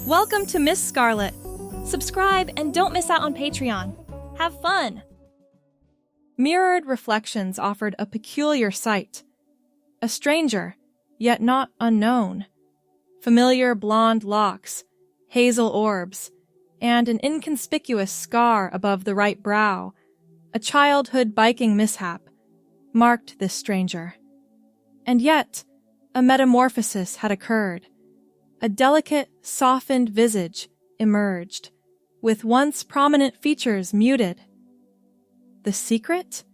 Welcome to Miss Scarlett. Subscribe and don't miss out on Patreon. Have fun! Mirrored reflections offered a peculiar sight. A stranger, yet not unknown. Familiar blonde locks, hazel orbs, and an inconspicuous scar above the right brow, a childhood biking mishap, marked this stranger. And yet, a metamorphosis had occurred. A delicate, softened visage emerged, with once prominent features muted. The secret?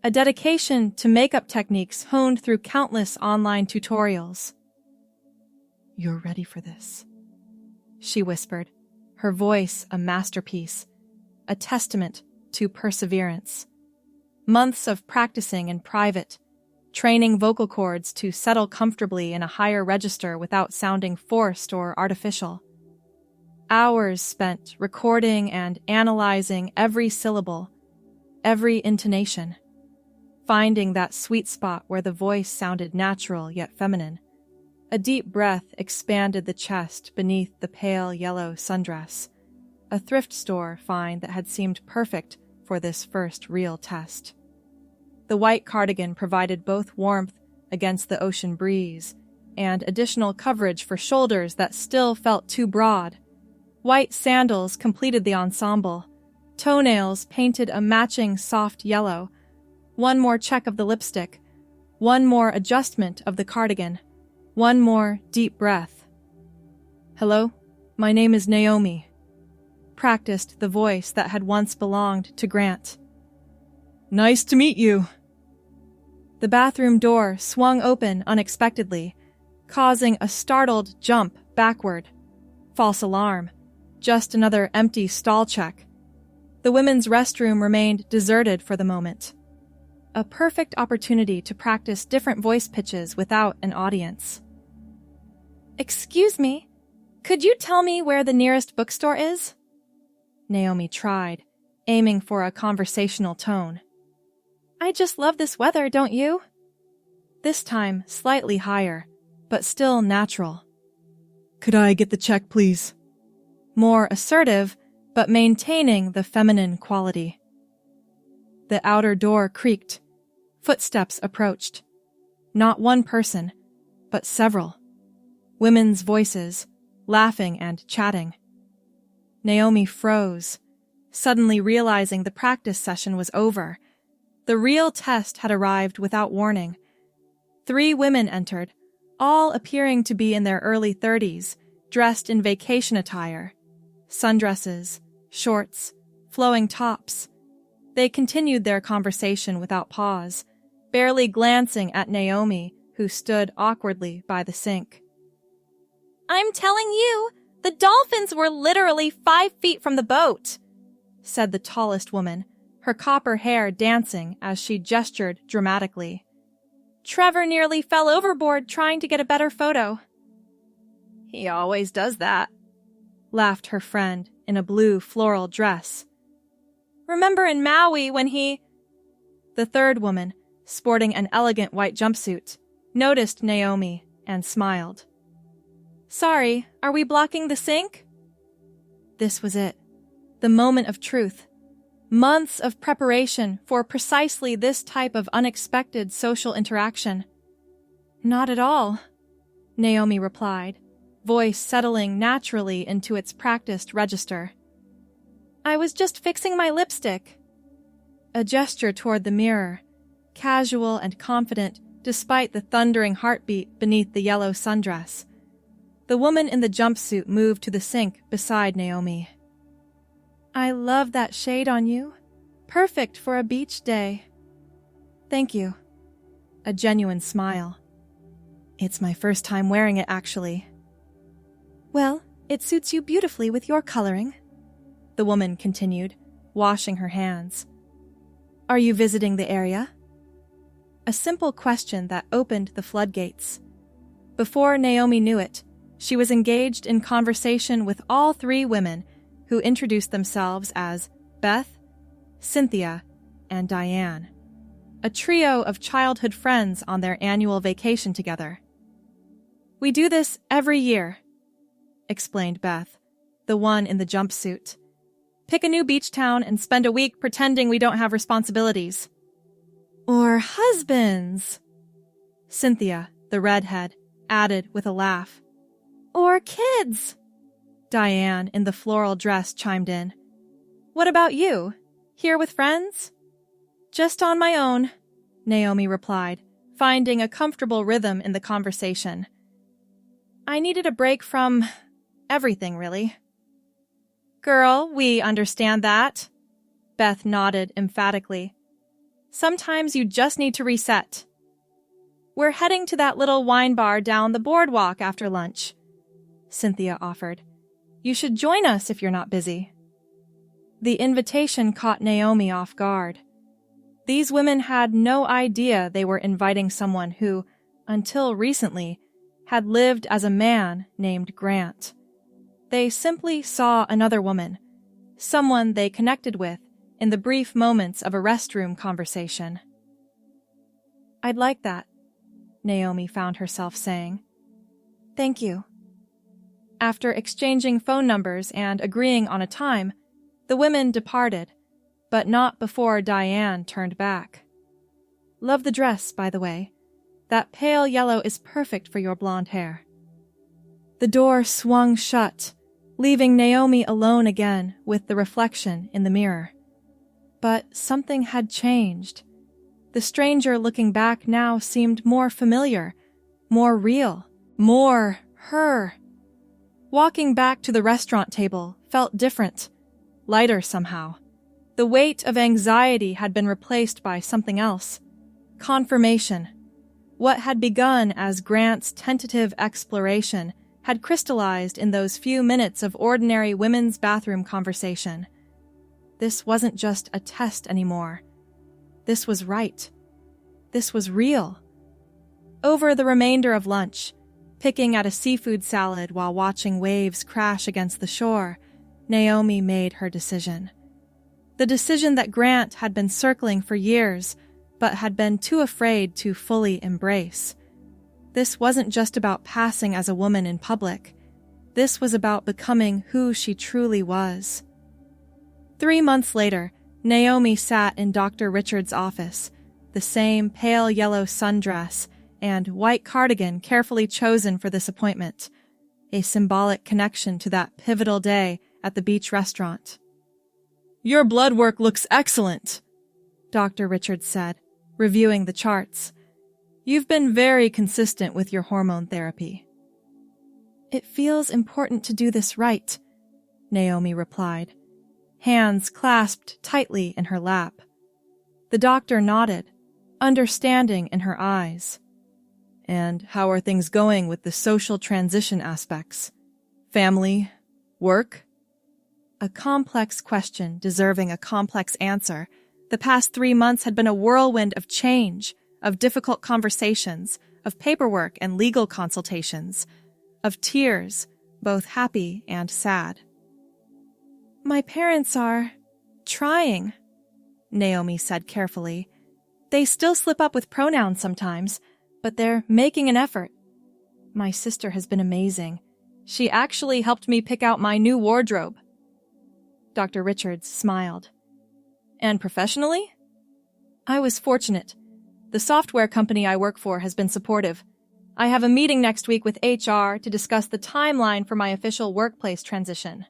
A dedication to makeup techniques honed through countless online tutorials. "You're ready for this," she whispered, her voice a masterpiece, a testament to perseverance. Months of practicing in private, training vocal cords to settle comfortably in a higher register without sounding forced or artificial. Hours spent recording and analyzing every syllable, every intonation, finding that sweet spot where the voice sounded natural yet feminine. A deep breath expanded the chest beneath the pale yellow sundress, a thrift store find that had seemed perfect for this first real test. The white cardigan provided both warmth against the ocean breeze and additional coverage for shoulders that still felt too broad. White sandals completed the ensemble, toenails painted a matching soft yellow, one more check of the lipstick, one more adjustment of the cardigan, one more deep breath. "Hello, my name is Naomi," practiced the voice that had once belonged to Grant. "Nice to meet you." The bathroom door swung open unexpectedly, causing a startled jump backward. False alarm. Just another empty stall check. The women's restroom remained deserted for the moment. A perfect opportunity to practice different voice pitches without an audience. "Excuse me, could you tell me where the nearest bookstore is?" Naomi tried, aiming for a conversational tone. "I just love this weather, don't you?" This time slightly higher, but still natural. "Could I get the check, please?" More assertive, but maintaining the feminine quality. The outer door creaked. Footsteps approached. Not one person, but several. Women's voices, laughing and chatting. Naomi froze, suddenly realizing the practice session was over. The real test had arrived without warning. 3 women entered, all appearing to be in their early 30s, dressed in vacation attire. Sundresses, shorts, flowing tops. They continued their conversation without pause, barely glancing at Naomi, who stood awkwardly by the sink. "I'm telling you, the dolphins were literally 5 feet from the boat," said the tallest woman, her copper hair dancing as she gestured dramatically. "Trevor nearly fell overboard trying to get a better photo." "He always does that," laughed her friend in a blue floral dress. "Remember in Maui when he—" The third woman, sporting an elegant white jumpsuit, noticed Naomi and smiled. "Sorry, are we blocking the sink?" This was it, the moment of truth. Months of preparation for precisely this type of unexpected social interaction. "Not at all," Naomi replied, voice settling naturally into its practiced register. "I was just fixing my lipstick." A gesture toward the mirror, casual and confident despite the thundering heartbeat beneath the yellow sundress. The woman in the jumpsuit moved to the sink beside Naomi. "I love that shade on you. Perfect for a beach day." "Thank you." A genuine smile. "It's my first time wearing it, actually." "Well, it suits you beautifully with your coloring," the woman continued, washing her hands. "Are you visiting the area?" A simple question that opened the floodgates. Before Naomi knew it, she was engaged in conversation with all 3 women who introduced themselves as Beth, Cynthia, and Diane, a trio of childhood friends on their annual vacation together. "We do this every year," explained Beth, the one in the jumpsuit. Pick a new beach town and spend a week pretending we don't have responsibilities. Or husbands, Cynthia, the redhead, added with a laugh. Or kids, Diane in the floral dress chimed in. What about you? Here with friends? Just on my own, Naomi replied, finding a comfortable rhythm in the conversation. I needed a break from everything, really. Girl, we understand that, Beth nodded emphatically. Sometimes you just need to reset. We're heading to that little wine bar down the boardwalk after lunch, Cynthia offered. You should join us if you're not busy. The invitation caught Naomi off guard. These women had no idea they were inviting someone who, until recently, had lived as a man named Grant. They simply saw another woman, someone they connected with in the brief moments of a restroom conversation. I'd like that, Naomi found herself saying. Thank you. After exchanging phone numbers and agreeing on a time, the women departed, but not before Diane turned back. Love the dress, by the way. That pale yellow is perfect for your blonde hair. The door swung shut, leaving Naomi alone again with the reflection in the mirror. But something had changed. The stranger looking back now seemed more familiar, more real, more her. Walking back to the restaurant table felt different, lighter somehow. The weight of anxiety had been replaced by something else. Confirmation. What had begun as Grant's tentative exploration had crystallized in those few minutes of ordinary women's bathroom conversation. This wasn't just a test anymore. This was right. This was real. Over the remainder of lunch, picking at a seafood salad while watching waves crash against the shore, Naomi made her decision. The decision that Grant had been circling for years, but had been too afraid to fully embrace. This wasn't just about passing as a woman in public. This was about becoming who she truly was. 3 months later, Naomi sat in Dr. Richards' office, the same pale yellow sundress and white cardigan carefully chosen for this appointment, a symbolic connection to that pivotal day at the beach restaurant. Your blood work looks excellent, Dr. Richards said, reviewing the charts. You've been very consistent with your hormone therapy. It feels important to do this right, Naomi replied, hands clasped tightly in her lap. The doctor nodded, understanding in her eyes. And how are things going with the social transition aspects? Family? Work? A complex question deserving a complex answer. The past 3 months had been a whirlwind of change, of difficult conversations, of paperwork and legal consultations, of tears, both happy and sad. My parents are trying, Naomi said carefully. They still slip up with pronouns sometimes, but they're making an effort. My sister has been amazing. She actually helped me pick out my new wardrobe. Dr. Richards smiled. And professionally? I was fortunate. The software company I work for has been supportive. I have a meeting next week with HR to discuss the timeline for my official workplace transition.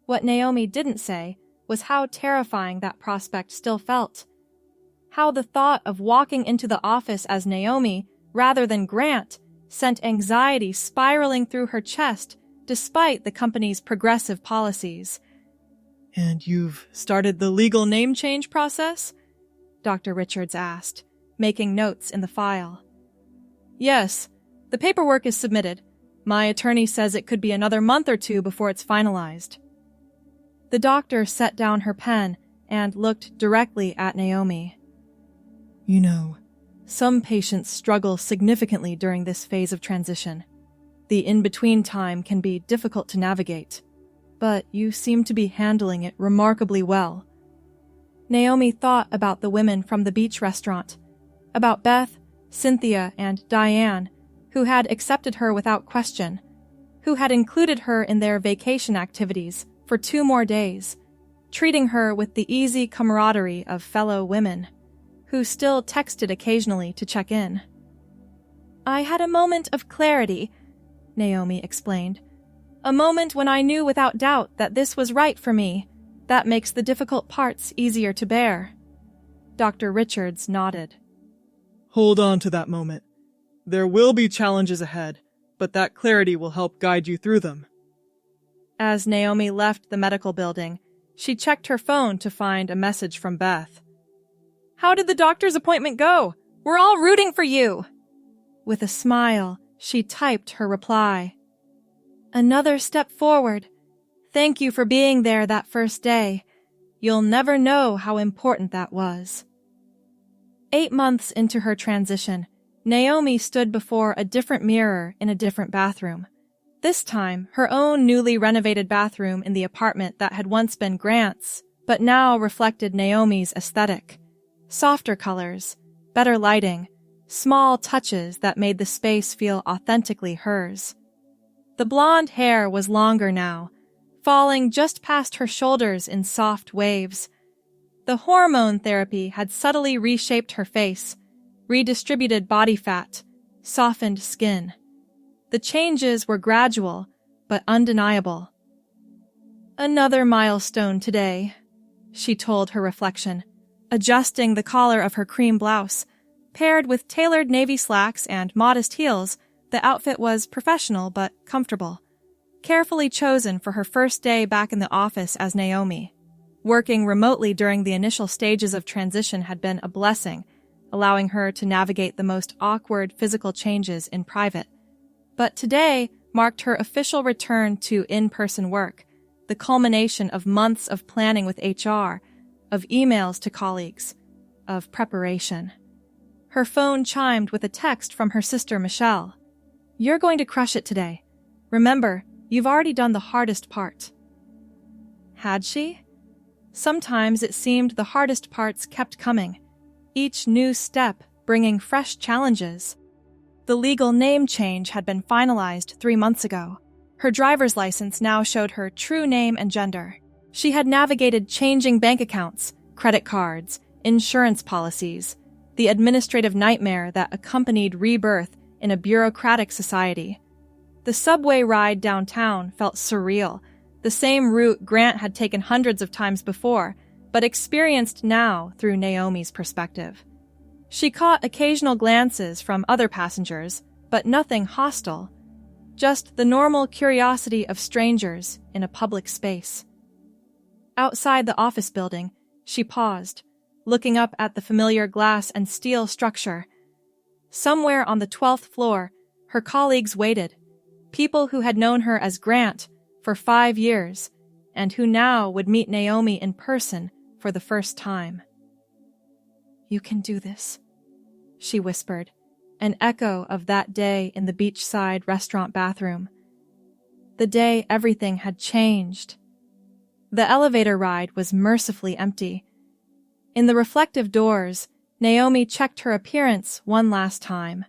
What Naomi didn't say was how terrifying that prospect still felt. How the thought of walking into the office as Naomi, rather than Grant, sent anxiety spiraling through her chest despite the company's progressive policies. And you've started the legal name change process? Dr. Richards asked, making notes in the file. Yes, the paperwork is submitted. My attorney says it could be another month or 2 before it's finalized. The doctor set down her pen and looked directly at Naomi. You know, some patients struggle significantly during this phase of transition. The in-between time can be difficult to navigate, but you seem to be handling it remarkably well. Naomi thought about the women from the beach restaurant, about Beth, Cynthia, and Diane, who had accepted her without question, who had included her in their vacation activities for 2 more days, treating her with the easy camaraderie of fellow women, who still texted occasionally to check in. "I had a moment of clarity," Naomi explained. "A moment when I knew without doubt that this was right for me. That makes the difficult parts easier to bear." Dr. Richards nodded. Hold on to that moment. There will be challenges ahead, but that clarity will help guide you through them. As Naomi left the medical building, she checked her phone to find a message from Beth. "How did the doctor's appointment go? We're all rooting for you!" With a smile, she typed her reply. "Another step forward. Thank you for being there that first day. You'll never know how important that was." 8 months into her transition, Naomi stood before a different mirror in a different bathroom. This time, her own newly renovated bathroom in the apartment that had once been Grant's, but now reflected Naomi's aesthetic. Softer colors, better lighting, small touches that made the space feel authentically hers. The blonde hair was longer now, falling just past her shoulders in soft waves. The hormone therapy had subtly reshaped her face, redistributed body fat, softened skin. The changes were gradual, but undeniable. "Another milestone today," she told her reflection, adjusting the collar of her cream blouse. Paired with tailored navy slacks and modest heels, the outfit was professional but comfortable. Carefully chosen for her first day back in the office as Naomi. Working remotely during the initial stages of transition had been a blessing, allowing her to navigate the most awkward physical changes in private. But today marked her official return to in-person work, the culmination of months of planning with HR, of emails to colleagues, of preparation. Her phone chimed with a text from her sister Michelle. "You're going to crush it today. Remember, you've already done the hardest part." Had she? Sometimes it seemed the hardest parts kept coming, each new step bringing fresh challenges. The legal name change had been finalized 3 months ago. Her driver's license now showed her true name and gender. She had navigated changing bank accounts, credit cards, insurance policies, the administrative nightmare that accompanied rebirth in a bureaucratic society. The subway ride downtown felt surreal, the same route Grant had taken hundreds of times before, but experienced now through Naomi's perspective. She caught occasional glances from other passengers, but nothing hostile, just the normal curiosity of strangers in a public space. Outside the office building, she paused, looking up at the familiar glass and steel structure. Somewhere on the 12th floor, her colleagues waited, people who had known her as Grant for 5 years, and who now would meet Naomi in person for the first time. "You can do this," she whispered, an echo of that day in the beachside restaurant bathroom. The day everything had changed. The elevator ride was mercifully empty. In the reflective doors, Naomi checked her appearance one last time.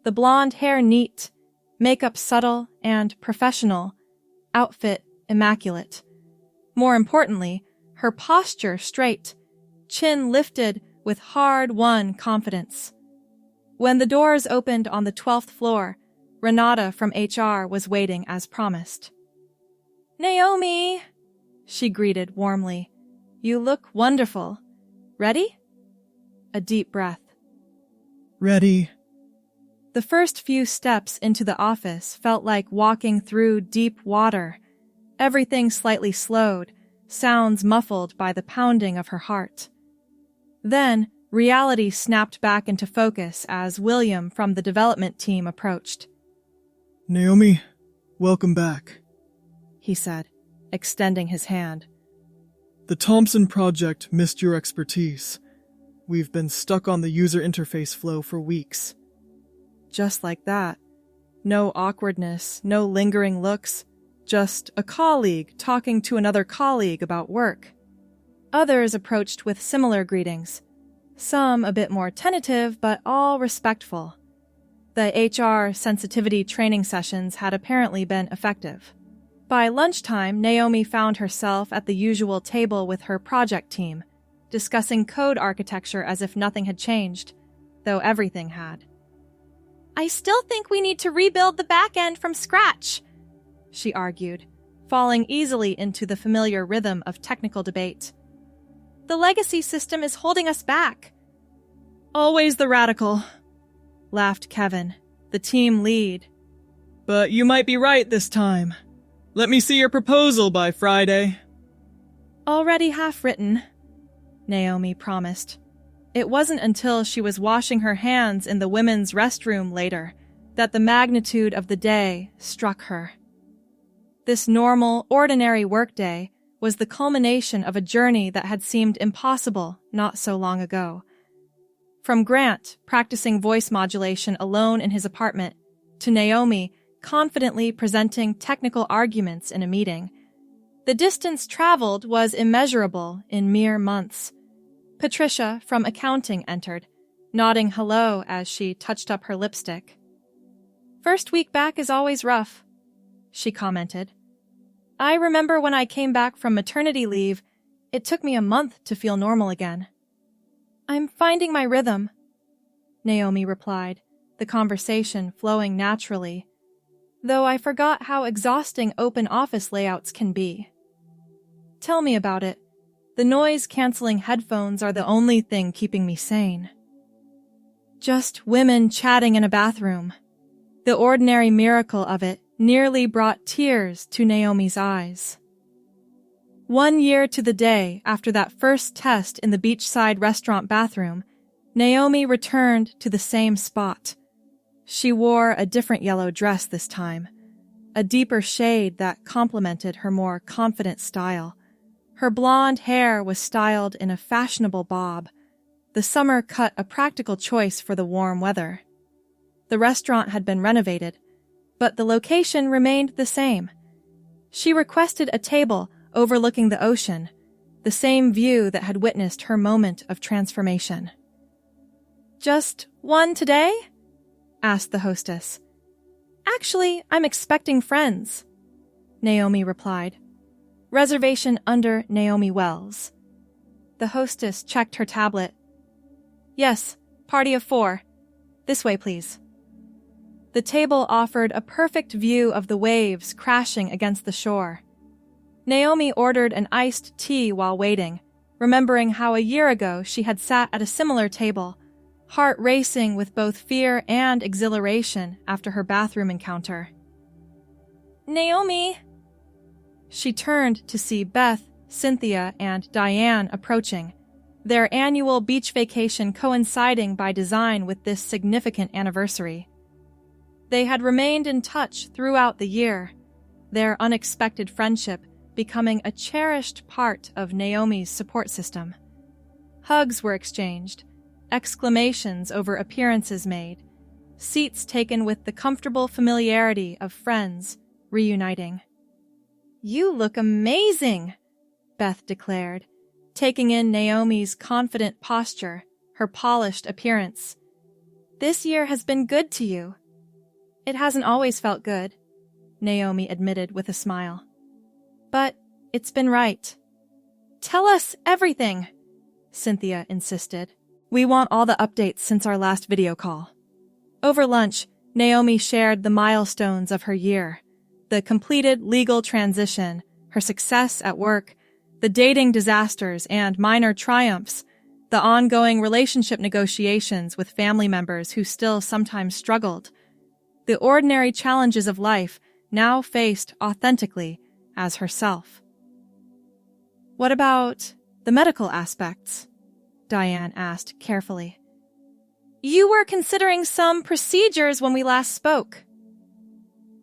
The blonde hair neat, makeup subtle and professional, outfit immaculate. More importantly, her posture straight, chin lifted with hard-won confidence. When the doors opened on the 12th floor, Renata from HR was waiting as promised. "Naomi!" she greeted warmly. "You look wonderful. Ready?" A deep breath. "Ready." The first few steps into the office felt like walking through deep water, everything slightly slowed, sounds muffled by the pounding of her heart. Then, reality snapped back into focus as William from the development team approached. "Naomi, welcome back," he said, extending his hand. "The Thompson project missed your expertise. We've been stuck on the user interface flow for weeks." Just like that. No awkwardness, no lingering looks, just a colleague talking to another colleague about work. Others approached with similar greetings, some a bit more tentative but all respectful. The HR sensitivity training sessions had apparently been effective. By lunchtime, Naomi found herself at the usual table with her project team, discussing code architecture as if nothing had changed, though everything had. "I still think we need to rebuild the back end from scratch," she argued, falling easily into the familiar rhythm of technical debate. "The legacy system is holding us back." "Always the radical," laughed Kevin, the team lead. "But you might be right this time. Let me see your proposal by Friday." "Already half written," Naomi promised. It wasn't until she was washing her hands in the women's restroom later that the magnitude of the day struck her. This normal, ordinary workday was the culmination of a journey that had seemed impossible not so long ago. From Grant practicing voice modulation alone in his apartment to Naomi confidently presenting technical arguments in a meeting, the distance traveled was immeasurable in mere months. Patricia from accounting entered, nodding hello as she touched up her lipstick. "First week back is always rough," she commented. "I remember when I came back from maternity leave, it took me a month to feel normal again." "I'm finding my rhythm," Naomi replied, the conversation flowing naturally, though I forgot how exhausting open office layouts can be. "Tell me about it. The noise-canceling headphones are the only thing keeping me sane." Just women chatting in a bathroom. The ordinary miracle of it nearly brought tears to Naomi's eyes. 1 year to the day after that first test in the beachside restaurant bathroom, Naomi returned to the same spot. She wore a different yellow dress this time, a deeper shade that complemented her more confident style. Her blonde hair was styled in a fashionable bob, the summer cut a practical choice for the warm weather. The restaurant had been renovated, but the location remained the same. She requested a table overlooking the ocean, the same view that had witnessed her moment of transformation. "Just one today?" asked the hostess. "Actually, I'm expecting friends," Naomi replied. "Reservation under Naomi Wells." The hostess checked her tablet. "Yes, party of 4. This way, please." The table offered a perfect view of the waves crashing against the shore. Naomi ordered an iced tea while waiting, remembering how a year ago she had sat at a similar table, heart racing with both fear and exhilaration after her bathroom encounter. "Naomi!" She turned to see Beth, Cynthia, and Diane approaching, their annual beach vacation coinciding by design with this significant anniversary. They had remained in touch throughout the year, their unexpected friendship becoming a cherished part of Naomi's support system. Hugs were exchanged, exclamations over appearances made, seats taken with the comfortable familiarity of friends reuniting. "You look amazing," Beth declared, taking in Naomi's confident posture, her polished appearance. "This year has been good to you." "It hasn't always felt good," Naomi admitted with a smile. "But it's been right." "Tell us everything," Cynthia insisted. "We want all the updates since our last video call." Over lunch, Naomi shared the milestones of her year, the completed legal transition, her success at work, the dating disasters and minor triumphs, the ongoing relationship negotiations with family members who still sometimes struggled, the ordinary challenges of life now faced authentically as herself. "What about the medical aspects?" Diane asked carefully. "You were considering some procedures when we last spoke."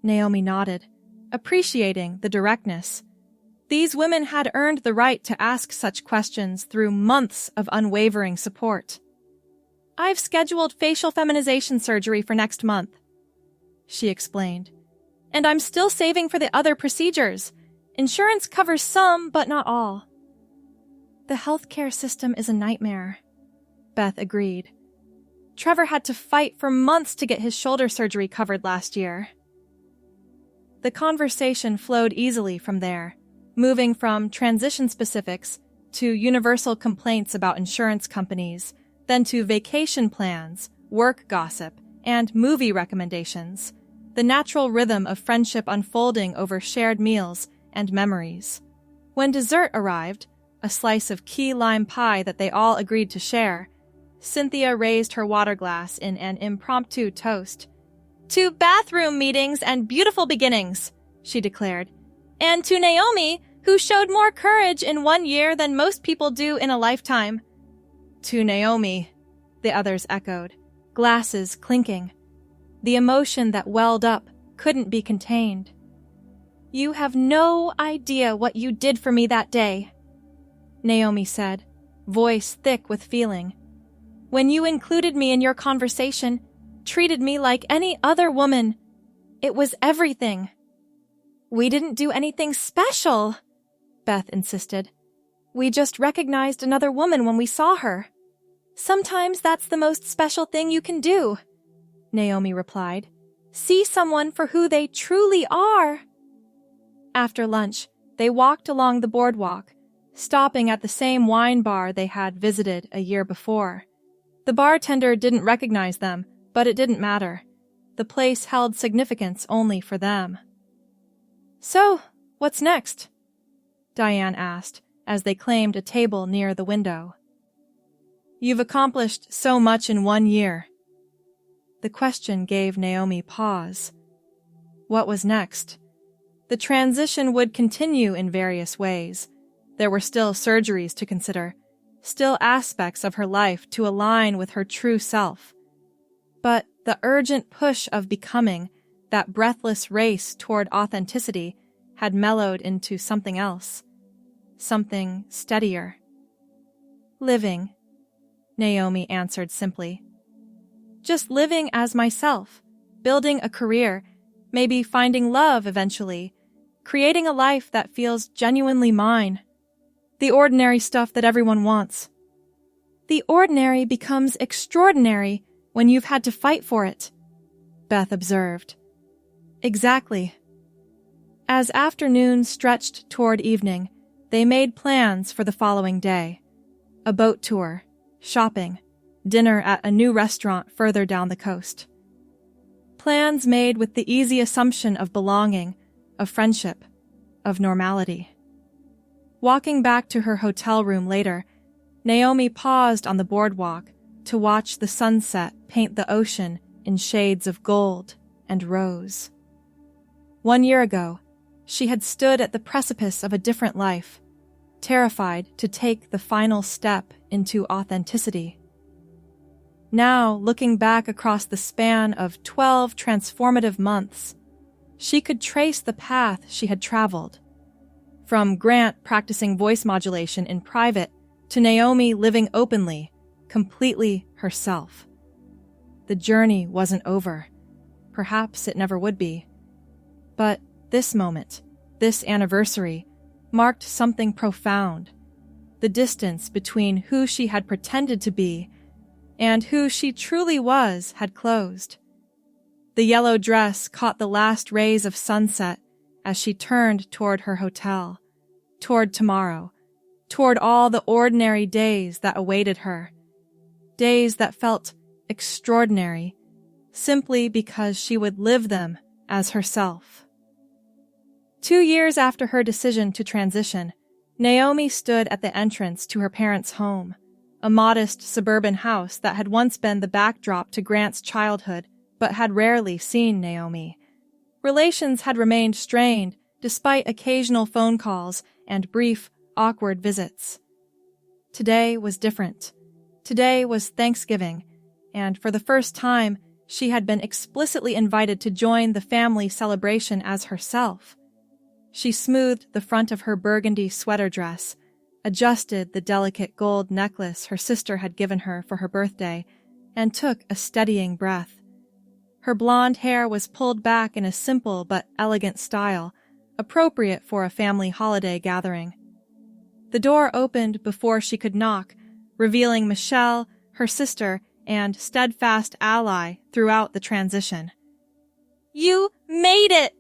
Naomi nodded, appreciating the directness. These women had earned the right to ask such questions through months of unwavering support. "I've scheduled facial feminization surgery for next month," she explained. "And I'm still saving for the other procedures. Insurance covers some, but not all." "The healthcare system is a nightmare," Beth agreed. Trevor had to fight for months to get his shoulder surgery covered last year. The conversation flowed easily from there, moving from transition specifics to universal complaints about insurance companies, then to vacation plans, work gossip, and movie recommendations, the natural rhythm of friendship unfolding over shared meals and memories. When dessert arrived, a slice of key lime pie that they all agreed to share, Cynthia raised her water glass in an impromptu toast. "To bathroom meetings and beautiful beginnings," she declared. "And to Naomi, who showed more courage in 1 year than most people do in a lifetime." "To Naomi," the others echoed, glasses clinking. The emotion that welled up couldn't be contained. "You have no idea what you did for me that day," Naomi said, voice thick with feeling. "When you included me in your conversation, treated me like any other woman, it was everything." "We didn't do anything special," Beth insisted. "We just recognized another woman when we saw her." "Sometimes that's the most special thing you can do," Naomi replied. "See someone for who they truly are." After lunch, they walked along the boardwalk, stopping at the same wine bar they had visited a year before. The bartender didn't recognize them, but it didn't matter. The place held significance only for them. "So, what's next?" Diane asked as they claimed a table near the window. "You've accomplished so much in 1 year." The question gave Naomi pause. What was next? The transition would continue in various ways. There were still surgeries to consider, still aspects of her life to align with her true self. But the urgent push of becoming, that breathless race toward authenticity, had mellowed into something else, something steadier. "Living," Naomi answered simply. "Just living as myself, building a career, maybe finding love eventually, creating a life that feels genuinely mine. The ordinary stuff that everyone wants." "The ordinary becomes extraordinary when you've had to fight for it," Beth observed. "Exactly." As afternoon stretched toward evening, they made plans for the following day. A boat tour, shopping, dinner at a new restaurant further down the coast. Plans made with the easy assumption of belonging, of friendship, of normality. Walking back to her hotel room later, Naomi paused on the boardwalk to watch the sunset paint the ocean in shades of gold and rose. 1 year ago, she had stood at the precipice of a different life, terrified to take the final step into authenticity. Now, looking back across the span of 12 transformative months, she could trace the path she had traveled. From Grant practicing voice modulation in private to Naomi living openly, completely herself. The journey wasn't over. Perhaps it never would be. But this moment, this anniversary, marked something profound. The distance between who she had pretended to be and who she truly was had closed. The yellow dress caught the last rays of sunset as she turned toward her hotel, toward tomorrow, toward all the ordinary days that awaited her. Days that felt extraordinary, simply because she would live them as herself. 2 years after her decision to transition, Naomi stood at the entrance to her parents' home, a modest suburban house that had once been the backdrop to Grant's childhood, but had rarely seen Naomi. Relations had remained strained despite occasional phone calls and brief, awkward visits. Today was different. Today was Thanksgiving, and for the first time, she had been explicitly invited to join the family celebration as herself. She smoothed the front of her burgundy sweater dress, adjusted the delicate gold necklace her sister had given her for her birthday, and took a steadying breath. Her blonde hair was pulled back in a simple but elegant style, appropriate for a family holiday gathering. The door opened before she could knock, revealing Michelle, her sister, and steadfast ally throughout the transition. "You made it!"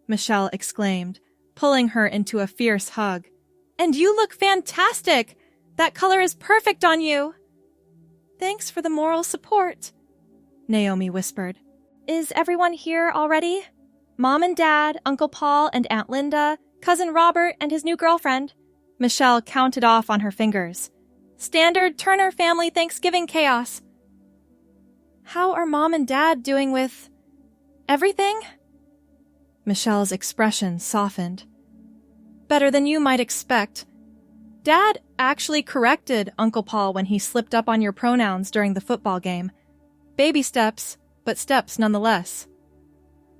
Michelle exclaimed, pulling her into a fierce hug. "And you look fantastic! That color is perfect on you!" "Thanks for the moral support," Naomi whispered. "Is everyone here already? Mom and Dad, Uncle Paul and Aunt Linda, Cousin Robert and his new girlfriend." Michelle counted off on her fingers. "Standard Turner family Thanksgiving chaos." "How are Mom and Dad doing with everything?" Michelle's expression softened. "Better than you might expect. Dad actually corrected Uncle Paul when he slipped up on your pronouns during the football game. Baby steps, but steps nonetheless."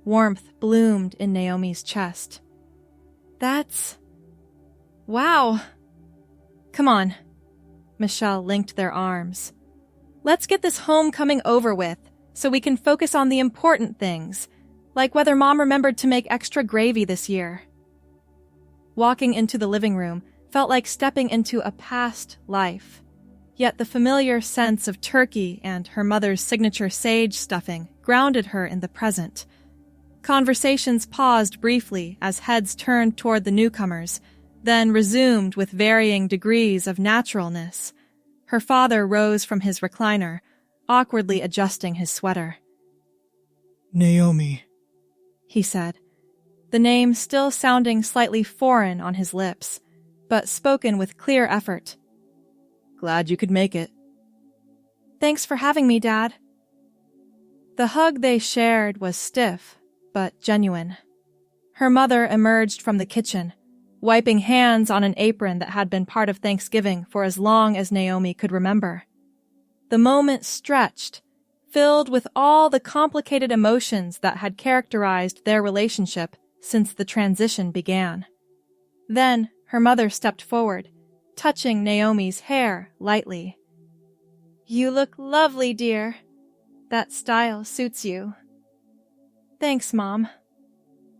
Warmth bloomed in Naomi's chest. "That's... wow." "Come on." Michelle linked their arms. "Let's get this homecoming over with so we can focus on the important things, like whether Mom remembered to make extra gravy this year." Walking into the living room felt like stepping into a past life, yet the familiar sense of turkey and her mother's signature sage stuffing grounded her in the present. Conversations paused briefly as heads turned toward the newcomers, then resumed with varying degrees of naturalness. Her father rose from his recliner, awkwardly adjusting his sweater. "Naomi," he said, the name still sounding slightly foreign on his lips, but spoken with clear effort. "Glad you could make it." "Thanks for having me, Dad." The hug they shared was stiff, but genuine. Her mother emerged from the kitchen, wiping hands on an apron that had been part of Thanksgiving for as long as Naomi could remember. The moment stretched, filled with all the complicated emotions that had characterized their relationship since the transition began. Then her mother stepped forward, touching Naomi's hair lightly. "You look lovely, dear. That style suits you." "Thanks, Mom."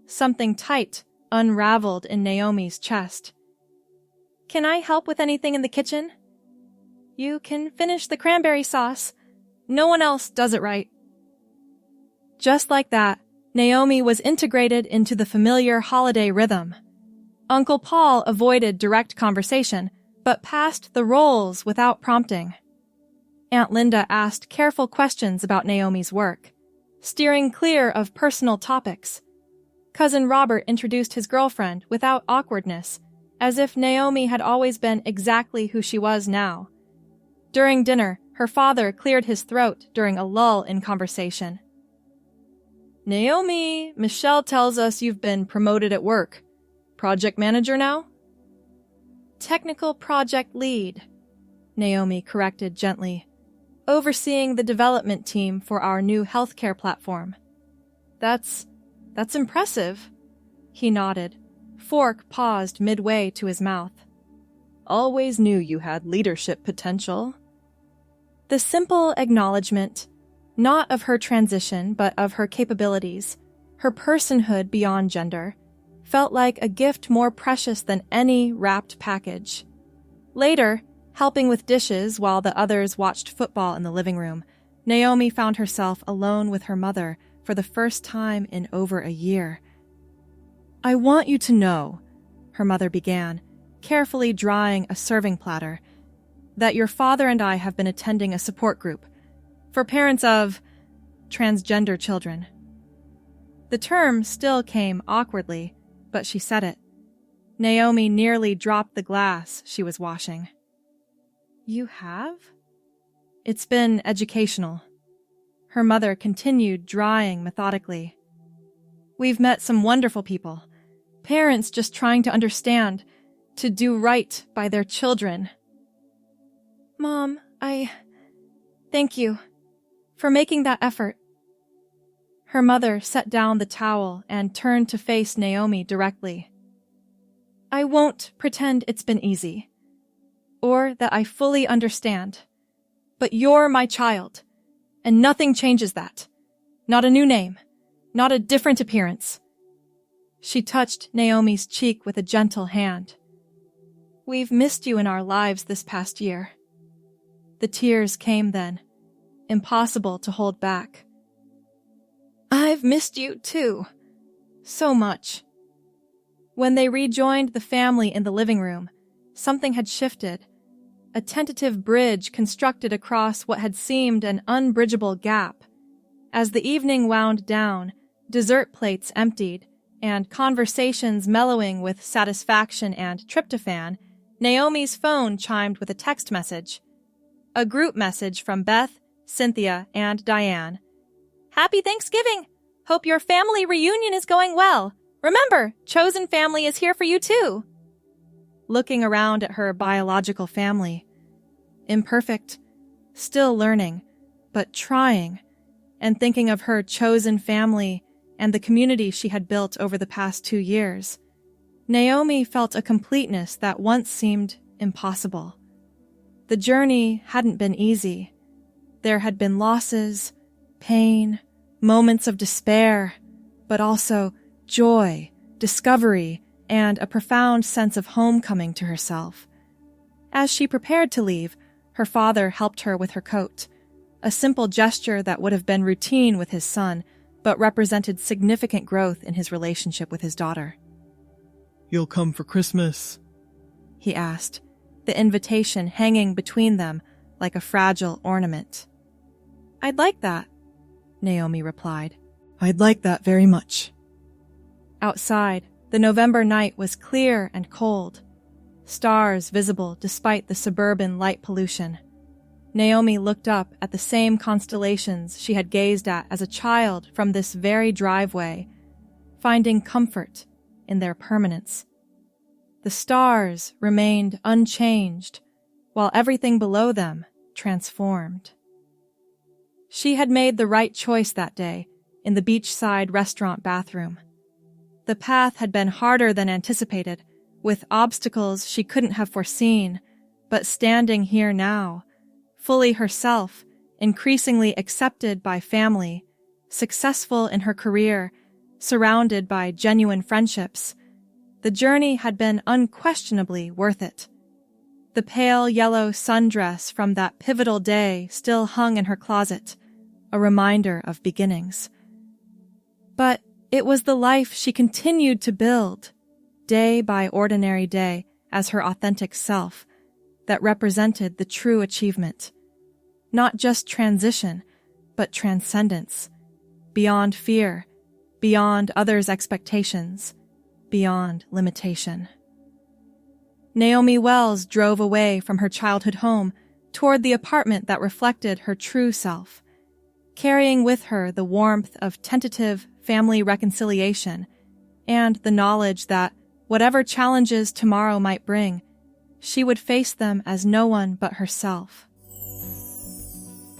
Something tight unraveled in Naomi's chest. "Can I help with anything in the kitchen?" "You can finish the cranberry sauce. No one else does it right." Just like that, Naomi was integrated into the familiar holiday rhythm. Uncle Paul avoided direct conversation, but passed the rolls without prompting. Aunt Linda asked careful questions about Naomi's work, steering clear of personal topics. Cousin Robert introduced his girlfriend without awkwardness, as if Naomi had always been exactly who she was now. During dinner, her father cleared his throat during a lull in conversation. "Naomi, Michelle tells us you've been promoted at work. Project manager now?" "Technical project lead," Naomi corrected gently, "overseeing the development team for our new healthcare platform." That's impressive," he nodded. Fork paused midway to his mouth. "Always knew you had leadership potential." The simple acknowledgement, not of her transition, but of her capabilities, her personhood beyond gender, felt like a gift more precious than any wrapped package. Later, helping with dishes while the others watched football in the living room, Naomi found herself alone with her mother for the first time in over a year. "I want you to know," her mother began, carefully drying a serving platter, "that your father and I have been attending a support group for parents of transgender children." The term still came awkwardly, but she said it. Naomi nearly dropped the glass she was washing. "You have?" "It's been educational." Her mother continued drying methodically. "We've met some wonderful people. Parents just trying to understand, to do right by their children." "Mom, thank you for making that effort." Her mother set down the towel and turned to face Naomi directly. "I won't pretend it's been easy, or that I fully understand, but you're my child, and nothing changes that. Not a new name, not a different appearance." She touched Naomi's cheek with a gentle hand. "We've missed you in our lives this past year." The tears came then, impossible to hold back. "I've missed you, too. So much." When they rejoined the family in the living room, something had shifted. A tentative bridge constructed across what had seemed an unbridgeable gap. As the evening wound down, dessert plates emptied, and conversations mellowing with satisfaction and tryptophan, Naomi's phone chimed with a text message. A group message from Beth, Cynthia, and Diane. "Happy Thanksgiving! Hope your family reunion is going well. Remember, chosen family is here for you too." Looking around at her biological family. Imperfect, still learning, but trying, and thinking of her chosen family and the community she had built over the past 2 years, Naomi felt a completeness that once seemed impossible. The journey hadn't been easy. There had been losses, pain, moments of despair, but also joy, discovery, and a profound sense of homecoming to herself. As she prepared to leave, her father helped her with her coat, a simple gesture that would have been routine with his son, but represented significant growth in his relationship with his daughter. "You'll come for Christmas?" he asked, the invitation hanging between them like a fragile ornament. "I'd like that," Naomi replied. "I'd like that very much." Outside, the November night was clear and cold, stars visible despite the suburban light pollution. Naomi looked up at the same constellations she had gazed at as a child from this very driveway, finding comfort in their permanence. The stars remained unchanged, while everything below them transformed. She had made the right choice that day in the beachside restaurant bathroom. The path had been harder than anticipated, with obstacles she couldn't have foreseen, but standing here now, fully herself, increasingly accepted by family, successful in her career, surrounded by genuine friendships, the journey had been unquestionably worth it. The pale yellow sundress from that pivotal day still hung in her closet, a reminder of beginnings. But it was the life she continued to build, day by ordinary day, as her authentic self, that represented the true achievement. Not just transition, but transcendence, beyond fear, beyond others' expectations, beyond limitation. Naomi Wells drove away from her childhood home toward the apartment that reflected her true self, carrying with her the warmth of tentative family reconciliation and the knowledge that whatever challenges tomorrow might bring, she would face them as no one but herself.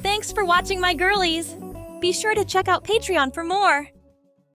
Thanks for watching, my girlies! Be sure to check out Patreon for more!